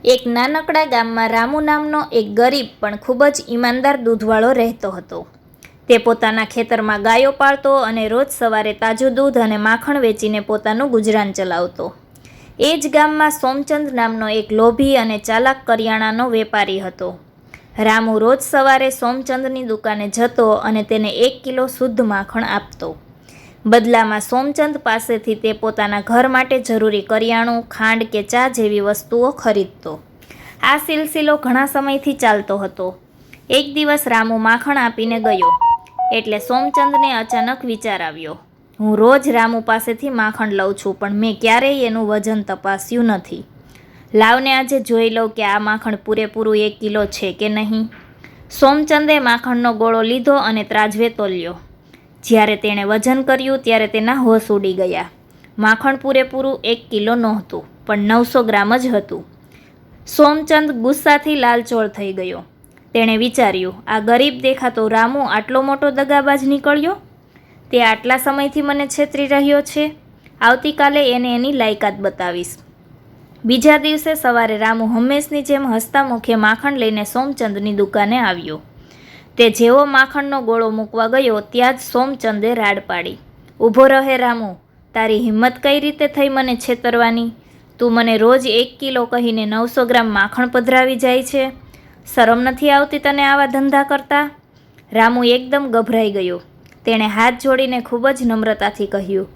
એક નાનકડા ગામમાં રામુ નામનો એક ગરીબ પણ ખૂબ જ ઈમાનદાર દૂધવાળો રહેતો હતો. તે પોતાના ખેતરમાં ગાયો પાળતો અને રોજ સવારે તાજું દૂધ અને માખણ વેચીને પોતાનું ગુજરાન ચલાવતો. એ જ ગામમાં સોમચંદ નામનો એક લોભી અને ચાલાક કરિયાણાનો વેપારી હતો. રામુ રોજ સવારે સોમચંદની દુકાને જતો અને તેને 1 કિલો શુદ્ધ માખણ આપતો. બદલામાં સોમચંદ પાસેથી તે પોતાના ઘર માટે જરૂરી કરિયાણું, ખાંડ કે ચા જેવી વસ્તુઓ ખરીદતો. આ સિલસિલો ઘણા સમયથી ચાલતો હતો. એક દિવસ રામુ માખણ આપીને ગયો એટલે સોમચંદને અચાનક વિચાર આવ્યો, હું રોજ રામુ પાસેથી માખણ લઉં છું, પણ મેં ક્યારેય એનું વજન તપાસ્યું નથી. લાવને આજે જોઈ લઉં કે આ માખણ પૂરેપૂરું 1 કિલો છે કે નહીં. સોમચંદે માખણનો ગોળો લીધો અને ત્રાજવે તોલ્યો. જ્યારે તેણે વજન કર્યું ત્યારે તેના હોશ ઉડી ગયા. માખણ પૂરેપૂરું 1 કિલો નહોતું, પણ 900 ગ્રામ જ હતું. સોમચંદ ગુસ્સાથી લાલચોળ થઈ ગયો. તેણે વિચાર્યું, આ ગરીબ દેખાતો રામુ આટલો મોટો દગાબાજ નીકળ્યો. તે આટલા સમયથી મને છેતરી રહ્યો છે. આવતીકાલે એને એની લાયકાત બતાવીશ. બીજા દિવસે સવારે રામુ હંમેશની જેમ હસતા મુખે માખણ લઈને સોમચંદની દુકાને આવ્યો. તે જેવો માખણનો ગોળો મૂકવા ગયો ત્યાં જ સોમચંદે રાડ પાડી, ઊભો રહે રામુ, તારી હિંમત કઈ રીતે થઈ મને છેતરવાની? તું મને રોજ 1 કિલો કહીને 900 ગ્રામ માખણ પધરાવી જાય છે. શરમ નથી આવતી તને આવા ધંધા કરતા? રામુ એકદમ ગભરાઈ ગયો. તેણે હાથ જોડીને ખૂબ જ નમ્રતાથી કહ્યું,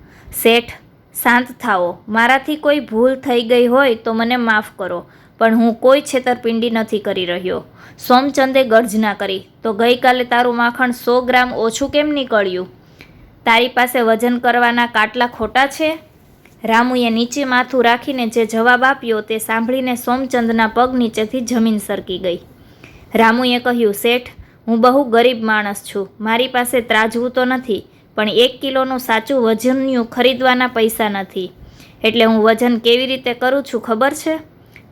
શેઠ, શાંત થાઓ. મારાથી કોઈ ભૂલ થઈ ગઈ હોય તો મને માફ કરો, પણ હું કોઈ છેતરપિંડી નથી કરી રહ્યો. સોમચંદે ગર્જના કરી, તો ગઈકાલે તારું માખણ 100 ગ્રામ ઓછું કેમ નીકળ્યું? તારી પાસે વજન કરવાના કાટલા ખોટા છે? રામુએ નીચે માથું રાખીને જે જવાબ આપ્યો તે સાંભળીને સોમચંદના પગ નીચેથી જમીન સરકી ગઈ. રામુએ કહ્યું, શેઠ, હું બહુ ગરીબ માણસ છું. મારી પાસે ત્રાજવું તો નથી, પણ 1 કિલોનું સાચું વજનિયું ખરીદવાના પૈસા નથી. એટલે હું વજન કેવી રીતે કરું છું ખબર છે?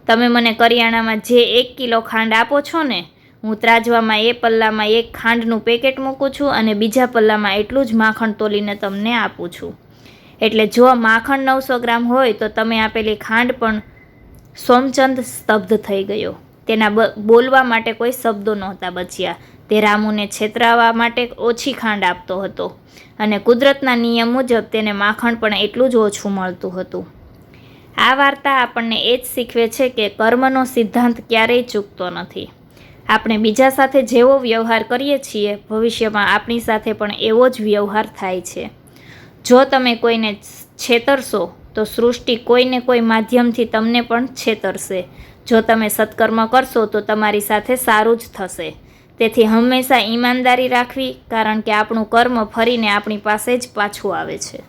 તમે મને કરિયાણામાં જે 1 કિલો ખાંડ આપો છો ને, હું ત્રાજવામાં એ પલ્લામાં એક ખાંડનું પેકેટ મૂકું છું અને બીજા પલ્લામાં એટલું જ માખણ તોલીને તમને આપું છું. એટલે જો માખણ 900 ગ્રામ હોય તો તમે આપેલી ખાંડ પણ. સોમચંદ સ્તબ્ધ થઈ ગયો. તેના બોલવા માટે કોઈ શબ્દો નહોતા બચ્યા. તે રામુને છેતરાવા માટે ઓછી ખાંડ આપતો હતો અને કુદરતના નિયમ મુજબ તેને માખણ પણ એટલું જ ઓછું મળતું હતું. આ વાર્તા આપણને એ જ શીખવે છે કે કર્મનો સિદ્ધાંત ક્યારેય ચૂકતો નથી. આપણે બીજા સાથે જેવો વ્યવહાર કરીએ છીએ, ભવિષ્યમાં આપણી સાથે પણ એવો જ વ્યવહાર થાય છે. જો તમે કોઈને છેતરશો તો સૃષ્ટિ કોઈને કોઈ માધ્યમથી તમને પણ છેતરશે. જો તમે સત્કર્મ કરશો તો તમારી સાથે સારું જ થશે. તેથી હંમેશા ઈમાનદારી રાખવી, કારણ કે આપણું કર્મ ફરીને આપણી પાસે જ પાછું આવે છે.